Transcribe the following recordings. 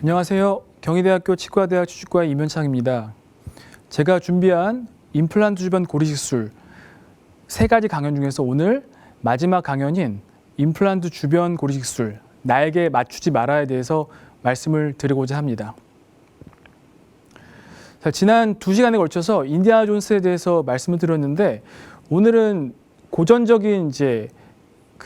안녕하세요. 경희대학교 치과대학 추측과 이면창입니다. 제가 준비한 임플란트 주변 고리식술 3가지 강연 중에서 오늘 마지막 강연인 임플란트 주변 고리식술 나에게 맞추지 말아에 대해서 말씀을 드리고자 합니다. 자, 지난 2시간에 걸쳐서 인디아나 존스에 대해서 말씀을 드렸는데 오늘은 고전적인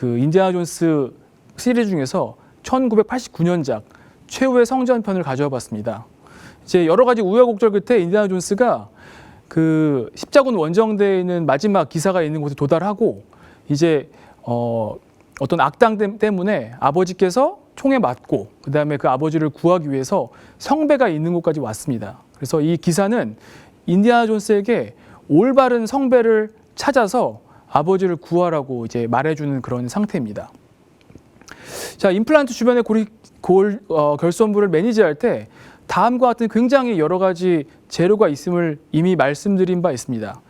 인디아나 존스 시리즈 중에서 1989년작 최후의 성전편을 가져와 봤습니다. 여러 가지 우여곡절 끝에 인디아나 존스가 그 십자군 원정대에 있는 마지막 기사가 있는 곳에 도달하고 어떤 악당 때문에 아버지께서 총에 맞고 그다음에 그 아버지를 구하기 위해서 성배가 있는 곳까지 왔습니다. 그래서 이 기사는 인디아나 존스에게 올바른 성배를 찾아서 아버지를 구하라고 말해주는 그런 상태입니다. 자, 임플란트 주변의 결손부를 매니지할 때 다음과 같은 굉장히 여러 가지 재료가 있음을 이미 말씀드린 바 있습니다.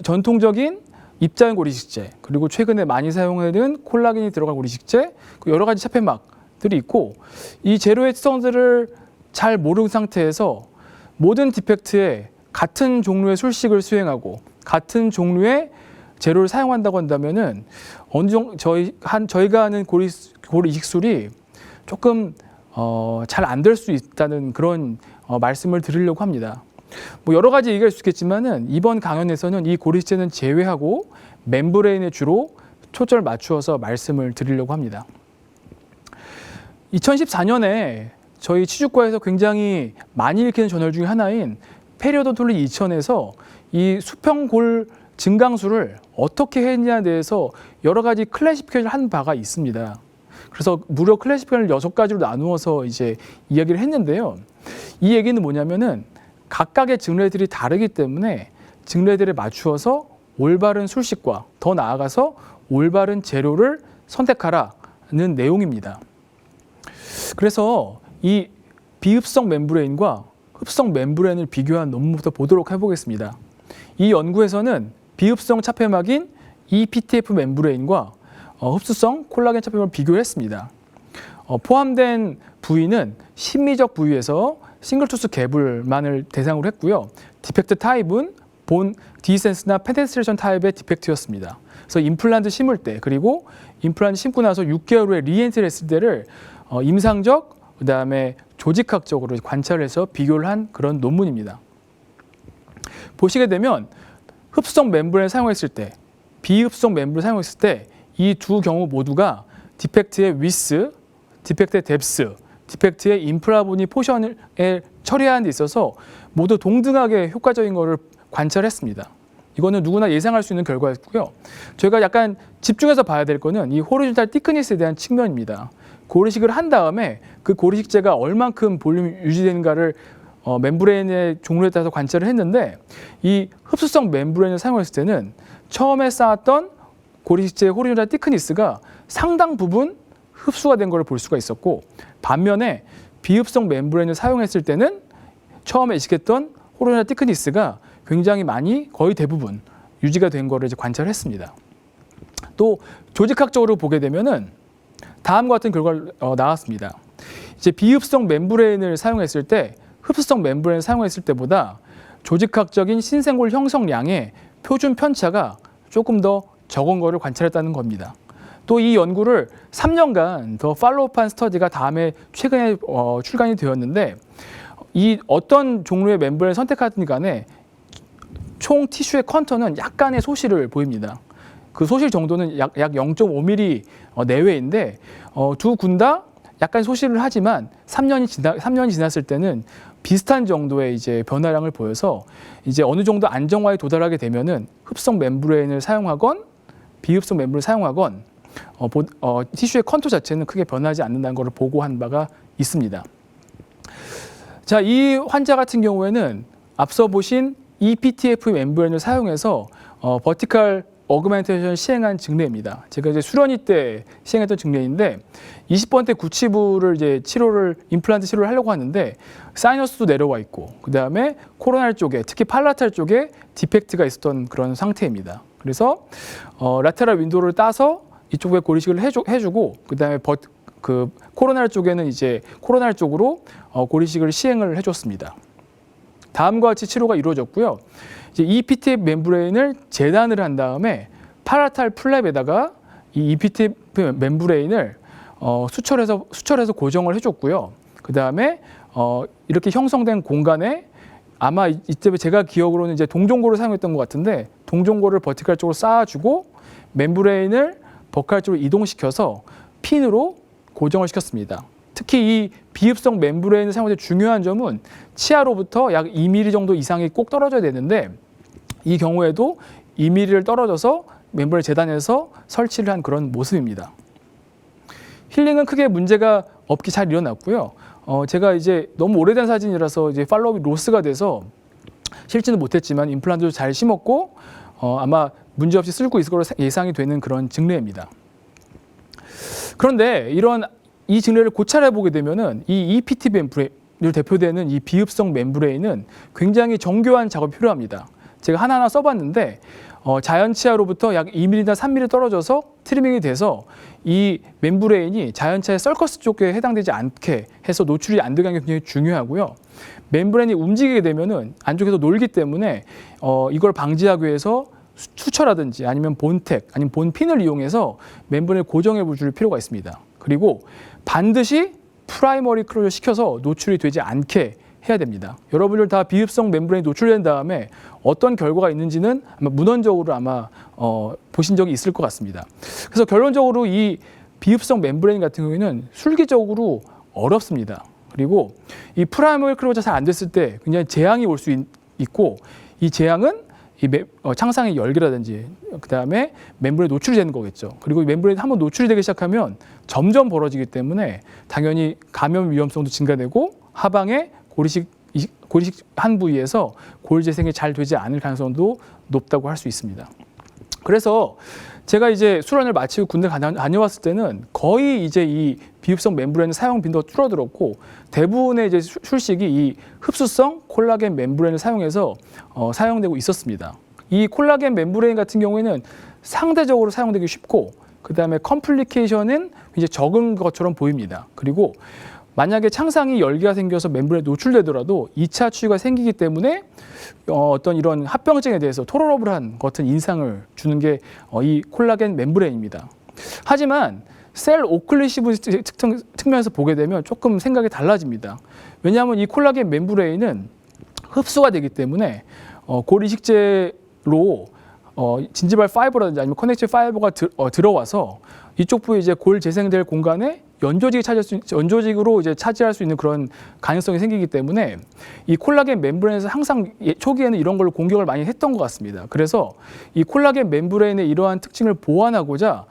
전통적인 입자형 고리식재, 그리고 최근에 많이 사용하는 콜라겐이 들어간 고리식재, 여러 가지 차폐막들이 있고 이 재료의 특성들을 잘 모르는 상태에서 모든 디펙트에 같은 종류의 술식을 수행하고 같은 종류의 재료를 사용한다고 한다면은 어느 정도 저희가 하는 고리이식술이 조금 잘 안 될 수 있다는 그런 말씀을 드리려고 합니다. 여러 가지 얘기할 수 있겠지만은 이번 강연에서는 이 고리식재는 제외하고 멤브레인에 주로 초점을 맞추어서 말씀을 드리려고 합니다. 2014년에 저희 치주과에서 굉장히 많이 읽히는 저널 중에 하나인 페리오돈톨리 2000에서 이 수평골 증강술을 어떻게 했냐에 대해서 여러 가지 클래시피케이션을 한 바가 있습니다. 그래서 무려 클래시피케이션을 6가지로 나누어서 이야기를 했는데요. 이 얘기는 뭐냐면은 각각의 증례들이 다르기 때문에 증례들에 맞추어서 올바른 술식과 더 나아가서 올바른 재료를 선택하라는 내용입니다. 그래서 이 비흡성 멤브레인과 흡성 멤브레인을 비교한 논문부터 보도록 해보겠습니다. 이 연구에서는 비흡성 차폐막인 EPTF 멤브레인과 흡수성 콜라겐 차폐막을 비교했습니다. 포함된 부위는 심미적 부위에서 싱글투스 개불만을 대상으로 했고요. 디펙트 타입은 본 디센스나 페네트레이션 타입의 디펙트였습니다. 그래서 임플란트 심을 때 그리고 임플란트 심고 나서 6개월 후에 리엔트리 했을 때를 임상적 그다음에 조직학적으로 관찰해서 비교를 한 그런 논문입니다. 보시게 되면 흡수성 멤브레인을 사용했을 때, 비흡수성 멤브레인을 사용했을 때 이 두 경우 모두가 디펙트의 위스, 디펙트의 뎁스, 디펙트의 인프라보니 포션을 처리하는 데 있어서 모두 동등하게 효과적인 것을 관찰했습니다. 이거는 누구나 예상할 수 있는 결과였고요. 저희가 약간 집중해서 봐야 될 거는 이 호리존탈 티크니스에 대한 측면입니다. 고리식을 한 다음에 그 고리식재가 얼만큼 볼륨이 유지되는가를 멤브레인의 종류에 따라서 관찰을 했는데 이 흡수성 멤브레인을 사용했을 때는 처음에 쌓았던 고리식재의 호리존탈 티크니스가 상당 부분 흡수가 된 것을 볼 수가 있었고 반면에 비흡성 멤브레인을 사용했을 때는 처음에 이식했던 호리존탈 티크니스가 굉장히 많이 거의 대부분 유지가 된 것을 관찰했습니다. 또 조직학적으로 보게 되면은 다음과 같은 결과가 나왔습니다. 비흡성 멤브레인을 사용했을 때 흡수성 멤브레인을 사용했을 때보다 조직학적인 신생골 형성량의 표준 편차가 조금 더 적은 것을 관찰했다는 겁니다. 또 이 연구를 3년간 더 팔로우업한 스터디가 다음에 최근에 출간이 되었는데 이 어떤 종류의 멤브레인을 선택하든 간에 총 티슈의 컨터는 약간의 소실을 보입니다. 그 소실 정도는 약 0.5mm 내외인데 두 군 다 약간 소실을 하지만 3년이 지났을 때는 비슷한 정도의 변화량을 보여서 어느 정도 안정화에 도달하게 되면은 흡성 멤브레인을 사용하건 비흡성 멤브레인을 사용하건 티슈의 컨투 자체는 크게 변하지 않는다는 것을 보고한 바가 있습니다. 자, 이 환자 같은 경우에는 앞서 보신 EPTF 멤브레인을 사용해서 버티컬 어그멘테이션을 시행한 증례입니다. 제가 수련회 때 시행했던 증례인데 20번대 구치부를 치료를 임플란트 치료를 하려고 하는데 사이너스도 내려와 있고 그다음에 코로날 쪽에 특히 팔라탈 쪽에 디펙트가 있었던 그런 상태입니다. 그래서 라테랄 윈도우를 따서 이쪽에 고리식을 해주고 그다음에 그 코로나를 쪽에는 이제 코로나를 쪽으로 고리식을 시행을 해줬습니다. 다음과 같이 치료가 이루어졌고요. 이제 EPTF 멤브레인을 재단을 한 다음에 파라탈 플랩에다가 이 EPTF 멤브레인을 수철해서 고정을 해줬고요. 그 다음에 이렇게 형성된 공간에 아마 이때 제가 기억으로는 이제 동종고를 사용했던 것 같은데 동종고를 버티칼 쪽으로 쌓아주고 멤브레인을 버티칼 쪽으로 이동시켜서 핀으로 고정을 시켰습니다. 특히 이 비흡성 멤브레인을 사용할 때 중요한 점은 치아로부터 약 2mm 정도 이상이 꼭 떨어져야 되는데 이 경우에도 2mm를 떨어져서 멤브레인 재단해서 설치를 한 그런 모습입니다. 힐링은 크게 문제가 없게 잘 일어났고요. 제가 이제 너무 오래된 사진이라서 이제 팔로우업이 로스가 돼서 실지는 못했지만 임플란트도 잘 심었고 아마 문제없이 쓸 수 있을 거로 예상이 되는 그런 증례입니다. 그런데 이 증례를 고찰해 보게 되면은 이 EPT 멤브레인을 대표되는 이 비흡성 멤브레인은 굉장히 정교한 작업이 필요합니다. 제가 하나하나 써봤는데 자연 치아로부터 약 2mm나 3mm 떨어져서 트리밍이 돼서 이 멤브레인이 자연 치아의 썰커스 쪽에 해당되지 않게 해서 노출이 안 되게 하는 게 굉장히 중요하고요. 멤브레인이 움직이게 되면은 안쪽에서 놀기 때문에 이걸 방지하기 위해서 수처라든지 아니면 본텍 아니면 본핀을 이용해서 멤브레인을 고정해 줄 필요가 있습니다. 그리고 반드시 프라이머리 클로저 시켜서 노출이 되지 않게 해야 됩니다. 여러분들 다 비흡성 멤브레인이 노출된 다음에 어떤 결과가 있는지는 아마 문헌적으로 보신 적이 있을 것 같습니다. 그래서 결론적으로 이 비흡성 멤브레인 같은 경우에는 술기적으로 어렵습니다. 그리고 이 프라이머리 클로저가 잘 안 됐을 때 굉장히 재앙이 올 수 있고 이 재앙은 창상의 열기라든지 그다음에 멤브레인 노출이 되는 거겠죠. 그리고 이 멤브레인 한번 노출이 되기 시작하면 점점 벌어지기 때문에 당연히 감염 위험성도 증가되고 하방에 고리식 한 부위에서 골 재생이 잘 되지 않을 가능성도 높다고 할 수 있습니다. 그래서 제가 이제 수련을 마치고 군대 다녀왔을 때는 거의 이제 이 비흡성 멤브레인 사용 빈도가 줄어들었고 대부분의 이제 술식이 이 흡수성 콜라겐 멤브레인을 사용해서 사용되고 있었습니다. 이 콜라겐 멤브레인 같은 경우에는 상대적으로 사용되기 쉽고 그 다음에 컴플리케이션은 이제 적은 것처럼 보입니다. 그리고 만약에 창상이 열기가 생겨서 멤브레인에 노출되더라도 2차 추위가 생기기 때문에 어떤 이런 합병증에 대해서 토러러블한 같은 인상을 주는 게 이 콜라겐 멤브레인입니다. 하지만 셀 오클루시브 측면에서 보게 되면 조금 생각이 달라집니다. 왜냐하면 이 콜라겐 멤브레인은 흡수가 되기 때문에 골 이식제로 진지발 파이버라든지 아니면 커넥티브 파이버가 들어와서 이쪽 부위에 이제 골 재생될 공간에 연조직으로 이제 차지할 수 있는 그런 가능성이 생기기 때문에 이 콜라겐 멤브레인에서 항상 초기에는 이런 걸로 공격을 많이 했던 것 같습니다. 그래서 이 콜라겐 멤브레인의 이러한 특징을 보완하고자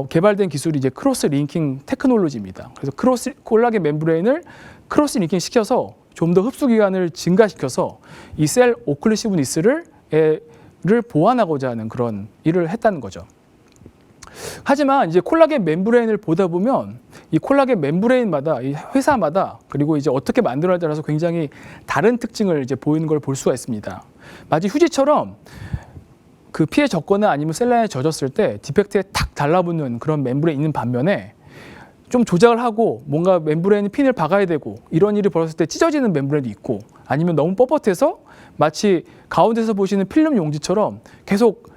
개발된 기술이 이제 크로스 링킹 테크놀로지입니다. 그래서 콜라겐 멤브레인을 크로스 링킹 시켜서 좀 더 흡수 기간을 증가시켜서 이 셀 오클루시브니스를 보완하고자 하는 그런 일을 했다는 거죠. 하지만 이제 콜라겐 멤브레인을 보다 보면 이 콜라겐 멤브레인마다 이 회사마다 그리고 이제 어떻게 만들어야 따라서 굉장히 다른 특징을 이제 보이는 걸 볼 수가 있습니다. 마치 휴지처럼 그 피에 젖거나 아니면 셀라인에 젖었을 때 디펙트에 탁 달라붙는 그런 멤브레인이 있는 반면에 좀 조작을 하고 뭔가 멤브레인에 핀을 박아야 되고 이런 일이 벌어졌을 때 찢어지는 멤브레인도 있고 아니면 너무 뻣뻣해서 마치 가운데서 보시는 필름 용지처럼 계속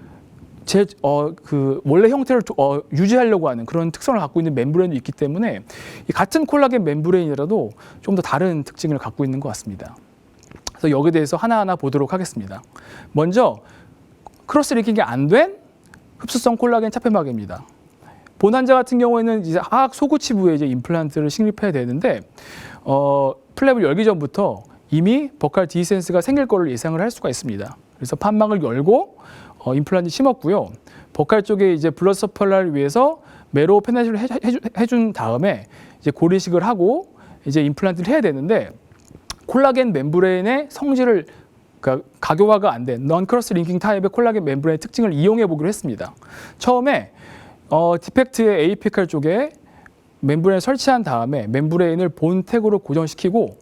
원래 형태를 유지하려고 하는 그런 특성을 갖고 있는 멤브레인도 있기 때문에 이 같은 콜라겐 멤브레인이라도 좀 더 다른 특징을 갖고 있는 것 같습니다. 그래서 여기에 대해서 하나하나 보도록 하겠습니다. 먼저 크로스 링킹이 안 된 흡수성 콜라겐 차폐막입니다. 본 환자 같은 경우에는 이제 하악 소구치부에 이제 임플란트를 식립해야 되는데 플랩을 열기 전부터 이미 버칼 디센스가 생길 거를 예상을 할 수가 있습니다. 그래서 판막을 열고 임플란트 심었고요. 버칼 쪽에 이제 블러드 서플라이를 위해서 매로 페네트를 해준 다음에 이제 고리식을 하고 이제 임플란트를 해야 되는데 콜라겐 멤브레인의 성질을 그러니까 가교화가 안 된 넌 크로스 링킹 타입의 콜라겐 멤브레인의 특징을 이용해 보기로 했습니다. 처음에 디펙트의 에이피칼 쪽에 멤브레인을 설치한 다음에 멤브레인을 본택으로 고정시키고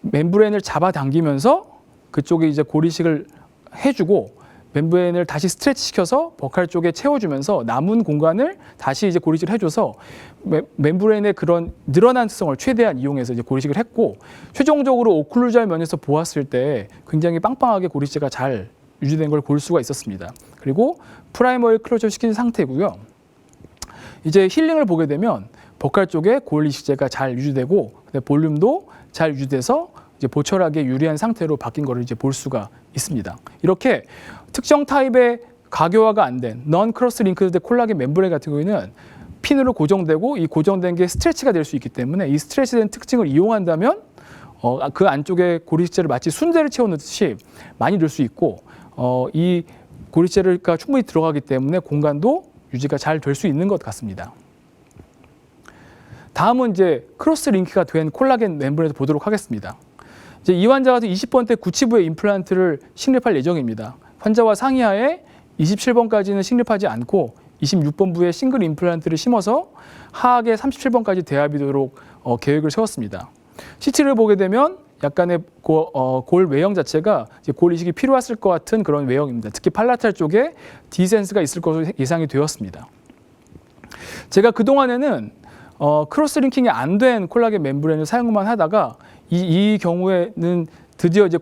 멤브레인을 잡아당기면서 그쪽에 이제 고리식을 해주고 멤브레인을 다시 스트레치 시켜서 버칼 쪽에 채워주면서 남은 공간을 다시 이제 고리식을 해줘서 멤브레인의 그런 늘어난 특성을 최대한 이용해서 이제 고리식을 했고, 최종적으로 오클루잘 면에서 보았을 때 굉장히 빵빵하게 고리체가 잘 유지된 걸 볼 수가 있었습니다. 그리고 프라이머리 클로저 시킨 상태고요. 이제 힐링을 보게 되면 버칼 쪽에 고리식재가 잘 유지되고 볼륨도 잘 유지돼서 이제 보철하게 유리한 상태로 바뀐 것을 이제 볼 수가 있습니다. 이렇게 특정 타입의 가교화가 안 된 넌 크로스 링크드 콜라겐 멤브레인 같은 경우에는 핀으로 고정되고 이 고정된 게 스트레치가 될 수 있기 때문에 이 스트레치된 특징을 이용한다면 그 안쪽에 고리식재를 마치 순대를 채워넣듯이 많이 넣을 수 있고 이 고리식재가 충분히 들어가기 때문에 공간도 유지가 잘 될 수 있는 것 같습니다. 다음은 이제 크로스 링크가 된 콜라겐 멤브레인을 보도록 하겠습니다. 이제 이 환자가 20번대 구치부의 임플란트를 식립할 예정입니다. 환자와 상의하에 27번까지는 식립하지 않고 26번부에 싱글 임플란트를 심어서 하악의 37번까지 대합이도록 계획을 세웠습니다. CT를 보게 되면 약간의 골 외형 자체가 이제 골 이식이 필요했을 것 같은 그런 외형입니다. 특히 팔라탈 쪽에 디센스가 있을 것으로 예상이 되었습니다. 제가 그동안에는 크로스 링킹이 안 된 콜라겐 멤브레인을 사용만 하다가 이 경우에는 드디어 이제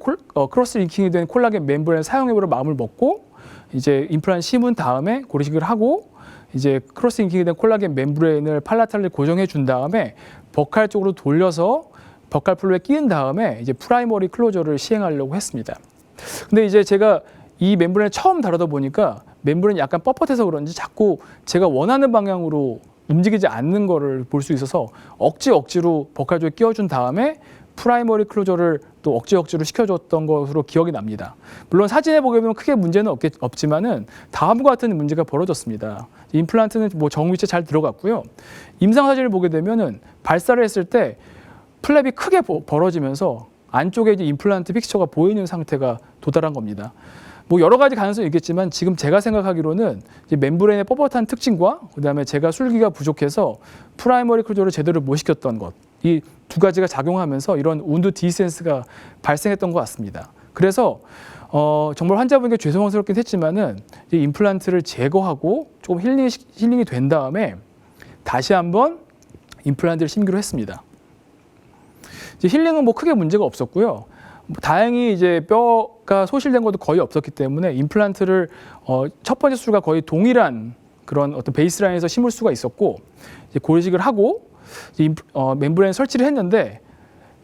크로스 링킹이 된 콜라겐 멤브레인을 사용해보려 마음을 먹고 이제 임플란트 심은 다음에 고리식을 하고 이제 크로스 링킹이 된 콜라겐 멤브레인을 팔라탈을 고정해 준 다음에 버칼 쪽으로 돌려서 버칼 플로에 끼운 다음에 이제 프라이머리 클로저를 시행하려고 했습니다. 근데 이제 제가 이 멤브레인을 처음 다루다 보니까 멤브레인이 약간 뻣뻣해서 그런지 자꾸 제가 원하는 방향으로 움직이지 않는 거를 볼 수 있어서 억지로 버칼 쪽에 끼워준 다음에 프라이머리 클로저를 또 억지로 시켜줬던 것으로 기억이 납니다. 물론 사진에 보게 되면 크게 문제는 없지만은 다음과 같은 문제가 벌어졌습니다. 임플란트는 뭐 정위치에 잘 들어갔고요. 임상 사진을 보게 되면은 발사를 했을 때 플랩이 크게 벌어지면서 안쪽에 이제 임플란트 픽처가 보이는 상태가 도달한 겁니다. 뭐 여러 가지 가능성이 있겠지만 지금 제가 생각하기로는 이제 멤브레인의 뻣뻣한 특징과 그다음에 제가 술기가 부족해서 프라이머리 클로저를 제대로 못 시켰던 것, 이 두 가지가 작용하면서 이런 운드 디센스가 발생했던 것 같습니다. 그래서 정말 환자분에게 죄송스럽긴 했지만은 이 임플란트를 제거하고 조금 힐링이 된 다음에 다시 한번 임플란트를 심기로 했습니다. 이제 힐링은 뭐 크게 문제가 없었고요. 다행히 이제 뼈가 소실된 것도 거의 없었기 때문에 임플란트를 첫 번째 수가 거의 동일한 그런 어떤 베이스라인에서 심을 수가 있었고 이제 고리식을 하고 이제 멤브레인 설치를 했는데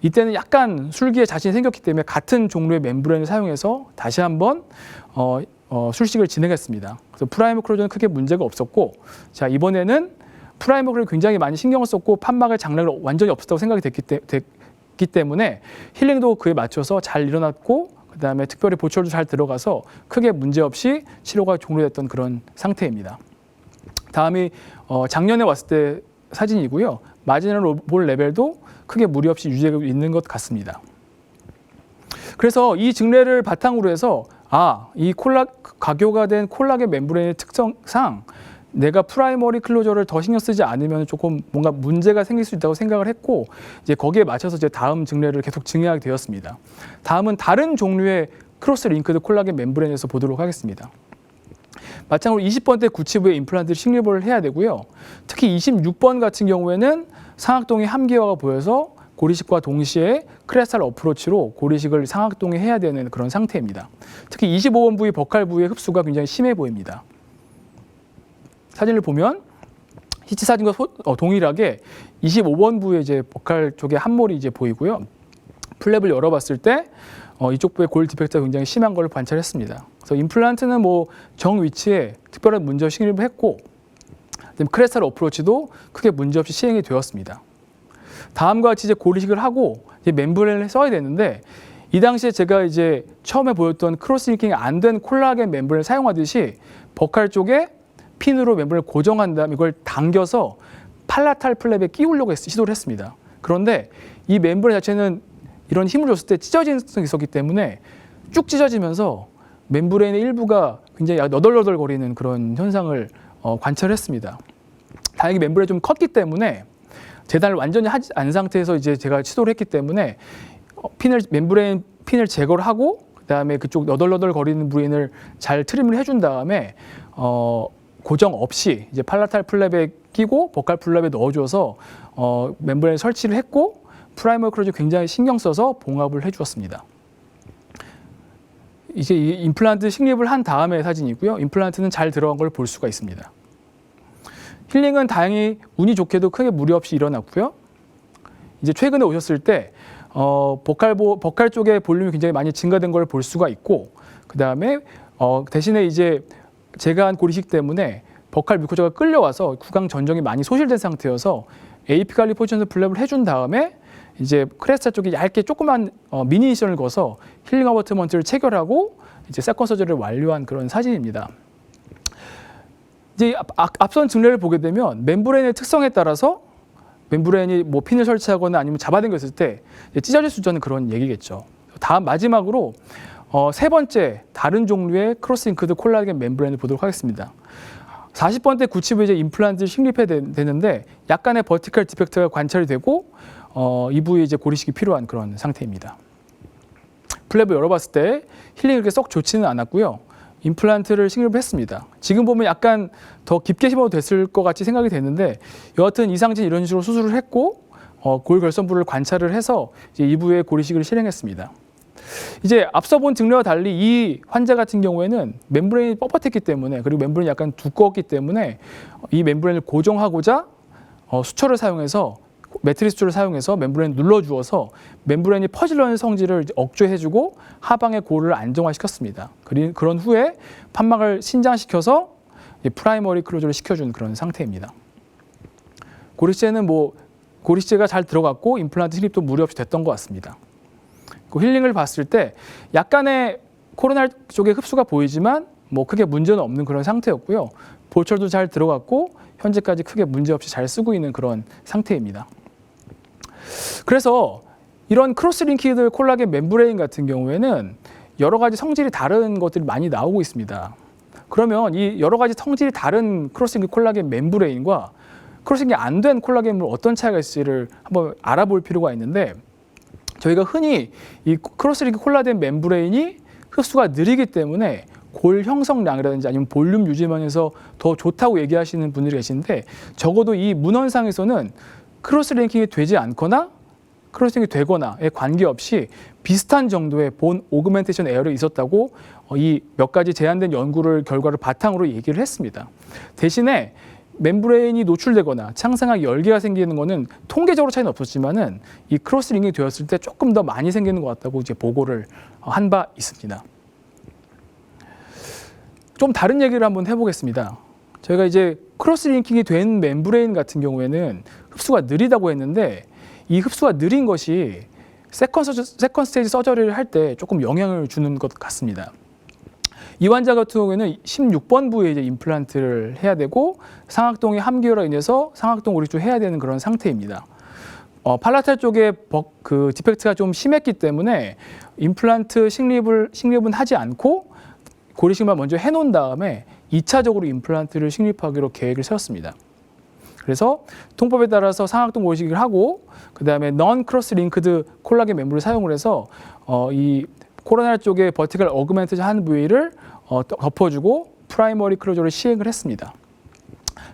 이때는 약간 술기에 자신이 생겼기 때문에 같은 종류의 멤브레인을 사용해서 다시 한번 술식을 진행했습니다. 그래서 프라이머 클로저는 크게 문제가 없었고 자 이번에는 프라이머 클로저를 굉장히 많이 신경을 썼고 판막의 장락이 완전히 없었다고 생각이 됐기 때문에 힐링도 그에 맞춰서 잘 일어났고 그다음에 특별히 보철도 잘 들어가서 크게 문제없이 치료가 종료됐던 그런 상태입니다. 다음이 작년에 왔을 때 사진이고요. 마지널 볼 레벨도 크게 무리 없이 유지되고 있는 것 같습니다. 그래서 이 증례를 바탕으로 해서 이 가교가 된 콜라겐 멤브레인의 특성상 내가 프라이머리 클로저를 더 신경 쓰지 않으면 조금 뭔가 문제가 생길 수 있다고 생각을 했고 이제 거기에 맞춰서 이제 다음 증례를 계속 증례하게 되었습니다. 다음은 다른 종류의 크로스 링크드 콜라겐 멤브레인에서 보도록 하겠습니다. 마찬가지로 20번대 구치부의 임플란트를 식립을 해야 되고요. 특히 26번 같은 경우에는 상악동의 함기화가 보여서 고리식과 동시에 크레스탈 어프로치로 고리식을 상악동에 해야 되는 그런 상태입니다. 특히 25번 부위 버칼 부위의 흡수가 굉장히 심해 보입니다. 사진을 보면 히치 사진과 동일하게 25번 부위에 이제 버칼 쪽에 함몰이 이제 보이고요. 플랩을 열어봤을 때 이쪽 부의 골 디펙트가 굉장히 심한 걸 관찰했습니다. 그래서 임플란트는 뭐 정 위치에 특별한 문제 없이 식립을 했고 크레스탈 어프로치도 크게 문제 없이 시행이 되었습니다. 다음과 같이 이제 고리식을 하고 이제 멤브레인을 써야 되는데 이 당시에 제가 이제 처음에 보였던 크로스 링킹이 안 된 콜라겐 멤브레인을 사용하듯이 버칼 쪽에 핀으로 멤브레인을 고정한 다음 이걸 당겨서 팔라탈 플랩에 끼우려고 시도를 했습니다. 그런데 이 멤브레인 자체는 이런 힘을 줬을 때 찢어지는 성이 있었기 때문에 쭉 찢어지면서 멤브레인의 일부가 굉장히 너덜너덜거리는 그런 현상을 관찰했습니다. 다행히 멤브레인이 좀 컸기 때문에 재단을 완전히 하지 않은 상태에서 이제 제가 시도를 했기 때문에 멤브레인 핀을 제거를 하고 그다음에 그쪽 너덜너덜 거리는 부위를 잘 트림을 해준 다음에 고정 없이 이제 팔라탈 플랩에 끼고 버칼 플랩에 넣어줘서 멤브레인 설치를 했고 프라이머리 클로저 굉장히 신경 써서 봉합을 해주었습니다. 이제 이 임플란트 식립을 한 다음의 사진이고요. 임플란트는 잘 들어간 걸 볼 수가 있습니다. 힐링은 다행히 운이 좋게도 크게 무리 없이 일어났고요. 이제 최근에 오셨을 때 버칼 쪽의 볼륨이 굉장히 많이 증가된 걸 볼 수가 있고, 그 다음에 대신에 이제 제가 한 고리식 때문에 버칼 뮤코자가 끌려와서 구강 전정이 많이 소실된 상태여서 에이피칼리 포지션에서 플랩을 해준 다음에 이제 크레스타 쪽에 얇게 조그만 미니니션을 거서 힐링 어버트먼트를 체결하고 이제 세컨 서저리를 완료한 그런 사진입니다. 이제 앞선 증례를 보게 되면 멤브레인의 특성에 따라서 멤브레인이 뭐 핀을 설치하거나 아니면 잡아당겼을 때 찢어질 수 있다는 그런 얘기겠죠. 다음 마지막으로 세 번째 다른 종류의 크로스링크드 콜라겐 멤브레인을 보도록 하겠습니다. 40번대 구치부에 이제 임플란트를 식립해야 되는데 약간의 버티컬 디펙트가 관찰이 되고 이 부위에 이제 고리식이 필요한 그런 상태입니다. 플랩을 열어봤을 때 힐링이 그렇게 썩 좋지는 않았고요. 임플란트를 식립을 했습니다. 지금 보면 약간 더 깊게 심어도 됐을 것 같이 생각이 되는데 여하튼 이상진 이런 식으로 수술을 했고 골 결선부를 관찰을 해서 이제 이 부위에 고리식을 실행했습니다. 이제 앞서 본 증례와 달리 이 환자 같은 경우에는 멤브레인이 뻣뻣했기 때문에 그리고 멤브레인이 약간 두꺼웠기 때문에 이 멤브레인을 고정하고자 수초를 사용해서 매트리스 수초를 사용해서 멤브레인을 눌러주어서 멤브레인이 퍼질러는 성질을 억제해주고 하방의 골을 안정화시켰습니다. 그런 후에 판막을 신장시켜서 프라이머리 클로저를 시켜준 그런 상태입니다. 고리시제는 고리시제가 잘 들어갔고 임플란트 실립도 무리 없이 됐던 것 같습니다. 그 힐링을 봤을 때 약간의 코로날 쪽에 흡수가 보이지만 크게 문제는 없는 그런 상태였고요. 볼철도 잘 들어갔고 현재까지 크게 문제없이 잘 쓰고 있는 그런 상태입니다. 그래서 이런 크로스링키드 콜라겐 멤브레인 같은 경우에는 여러 가지 성질이 다른 것들이 많이 나오고 있습니다. 그러면 이 여러 가지 성질이 다른 크로스링키드 콜라겐 멤브레인과 크로스링이 안 된 콜라겐물 어떤 차이가 있을지를 한번 알아볼 필요가 있는데 저희가 흔히 이 크로스링키드 콜라겐 멤브레인이 흡수가 느리기 때문에 골 형성량이라든지 아니면 볼륨 유지 면에서 더 좋다고 얘기하시는 분들이 계신데 적어도 이 문헌상에서는 크로스링킹이 되지 않거나 크로스링킹이 되거나에 관계없이 비슷한 정도의 본 오그멘테이션 에어가 있었다고 이 몇 가지 제한된 결과를 바탕으로 얘기를 했습니다. 대신에 멤브레인이 노출되거나 창상하게 열기가 생기는 것은 통계적으로 차이는 없었지만은 이 크로스링킹이 되었을 때 조금 더 많이 생기는 것 같다고 이제 보고를 한 바 있습니다. 좀 다른 얘기를 한번 해보겠습니다. 저희가 이제 크로스링킹이 된 멤브레인 같은 경우에는 흡수가 느리다고 했는데 이 흡수가 느린 것이 세컨 스테이지 서저리를 할 때 조금 영향을 주는 것 같습니다. 이 환자 같은 경우에는 16번 부위에 이제 임플란트를 해야 되고 상악동의 함기혈로 인해서 상악동 오리쪽 해야 되는 그런 상태입니다. 팔라탈 쪽에 그 디펙트가 좀 심했기 때문에 임플란트 식립은 하지 않고 고리식만 먼저 해놓은 다음에 2차적으로 임플란트를 식립하기로 계획을 세웠습니다. 그래서 통법에 따라서 상악동 고리식을 하고 그 다음에 넌 크로스 링크드 콜라겐 멤브를 사용을 해서 이 코로나 쪽에 버티컬 어그멘트 한 부위를 덮어주고 프라이머리 클로저를 시행을 했습니다.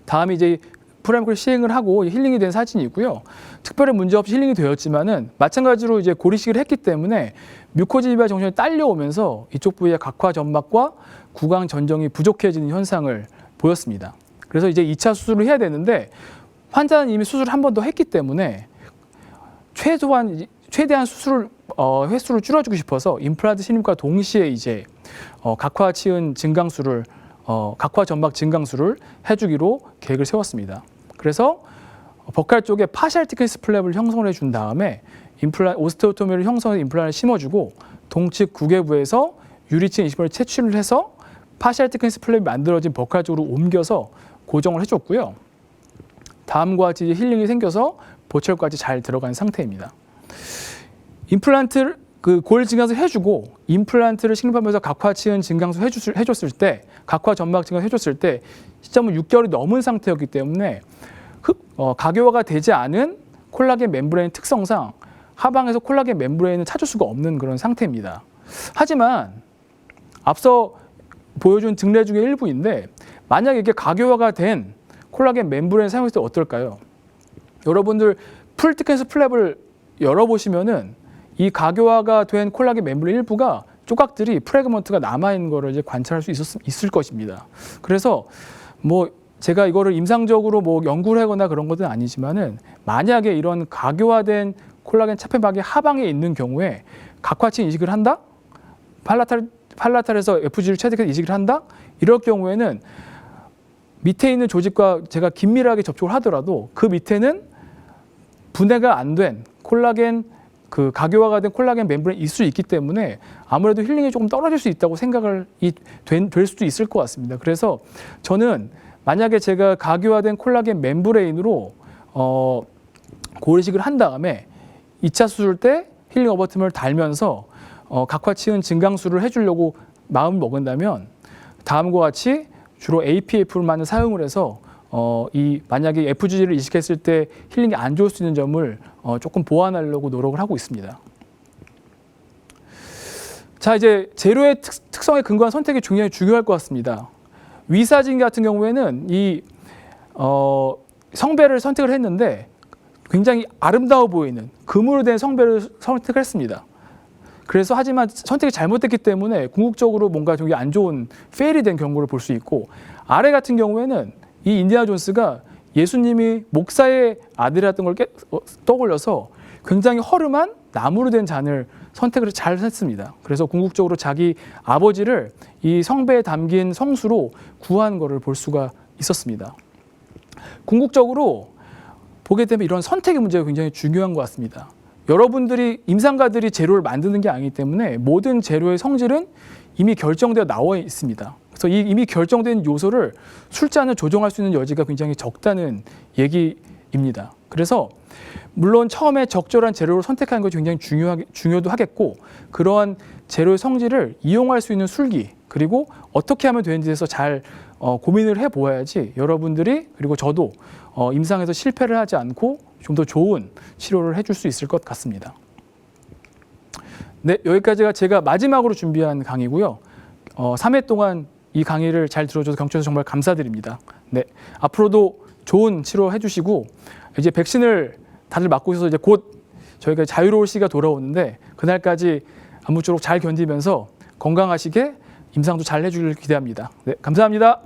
다음에 이제 프라이머리 시행을 하고 힐링이 된 사진이고요. 특별히 문제 없이 힐링이 되었지만은 마찬가지로 이제 고리식을 했기 때문에 뮤코지바 정션이 딸려오면서 이쪽 부위의 각화 점막과 구강 전정이 부족해지는 현상을 보였습니다. 그래서 이제 2차 수술을 해야 되는데 환자는 이미 수술을 한 번 더 했기 때문에 최대한 수술 횟수를 줄여주고 싶어서 임플란트 신입과 동시에 이제 각화 치은 증강술을 각화 점막 증강술을 해주기로 계획을 세웠습니다. 그래서 버칼 쪽에 파셜 티크니스 플랩을 형성을 해준 다음에 오스테오토미를 형성해서 임플란트를 심어주고 동측 구개부에서 유리층 20번을 채취를 해서 파셜 티크니스 플랩이 만들어진 버칼 쪽으로 옮겨서 고정을 해줬고요. 다음과 같이 힐링이 생겨서 보철까지 잘 들어간 상태입니다. 임플란트를 골 증강술 해주고 임플란트를 식립하면서 각화 치은 증강술 해줬을 때 각화 점막 증강술 해줬을 때 시점은 6개월이 넘은 상태였기 때문에 가교화가 되지 않은 콜라겐 멤브레인 특성상 하방에서 콜라겐 멤브레인을 찾을 수가 없는 그런 상태입니다. 하지만 앞서 보여준 증례 중의 일부인데 만약에 이게 가교화가 된 콜라겐 멤브레인을 사용했을 때 어떨까요? 여러분들 풀티켄스 플랩을 열어보시면은 이 가교화가 된 콜라겐 멤브레인 일부가 조각들이 프래그먼트가 남아있는 거를 이제 관찰할 수 있을 것입니다. 그래서 뭐 제가 이거를 임상적으로 뭐 연구를 하거나 그런 것은 아니지만은 만약에 이런 가교화된 콜라겐 차폐막이 하방에 있는 경우에 각화층 이식을 한다? 팔라탈에서 FG를 체득해서 이식을 한다? 이럴 경우에는 밑에 있는 조직과 제가 긴밀하게 접촉을 하더라도 그 밑에는 분해가 안 된 콜라겐 그 가교화가 된 콜라겐 멤브레인이 있을 수 있기 때문에 아무래도 힐링이 조금 떨어질 수 있다고 생각을 될 수도 있을 것 같습니다. 그래서 저는 만약에 제가 가교화된 콜라겐 멤브레인으로 고리식을 한 다음에 2차 수술 때 힐링 어버팀을 달면서 각화치은 증강술을 해주려고 마음을 먹은다면 다음과 같이 주로 APF만을 사용을 해서 만약에 FG를 이식했을 때 힐링이 안 좋을 수 있는 점을 조금 보완하려고 노력을 하고 있습니다. 자, 이제 재료의 특성에 근거한 선택이 굉장히 중요할 것 같습니다. 위사진 같은 경우에는 이 성배를 선택을 했는데 굉장히 아름다워 보이는 금으로 된 성배를 선택을 했습니다. 그래서 하지만 선택이 잘못됐기 때문에 궁극적으로 뭔가 되게 안 좋은 페일이 된 경우를 볼 수 있고, 아래 같은 경우에는 이 인디아나 존스가 예수님이 목사의 아들이었던 걸 떠올려서 굉장히 허름한 나무로 된 잔을 선택을 잘 했습니다. 그래서 궁극적으로 자기 아버지를 이 성배에 담긴 성수로 구한 것을 볼 수가 있었습니다. 궁극적으로 보게 되면 이런 선택의 문제가 굉장히 중요한 것 같습니다. 여러분들이 임상가들이 재료를 만드는 게 아니기 때문에 모든 재료의 성질은 이미 결정되어 나와 있습니다. 그래서 이 이미 결정된 요소를 술잔을 조정할 수 있는 여지가 굉장히 적다는 얘기입니다. 그래서 물론 처음에 적절한 재료를 선택하는 것이 굉장히 중요도 하겠고, 그러한 재료의 성질을 이용할 수 있는 술기, 그리고 어떻게 하면 되는지에 대해서 잘 고민을 해보아야지 여러분들이, 그리고 저도 임상에서 실패를 하지 않고 좀 더 좋은 치료를 해줄 수 있을 것 같습니다. 네, 여기까지가 제가 마지막으로 준비한 강의고요. 3회 동안 이 강의를 잘 들어줘서 경청해주셔서 정말 감사드립니다. 네, 앞으로도 좋은 치료 해주시고, 이제 백신을 다들 맞고 있어서 이제 곧 저희가 자유로울 시기가 돌아오는데 그날까지 아무쪼록 잘 견디면서 건강하시게 임상도 잘 해주길 기대합니다. 네, 감사합니다.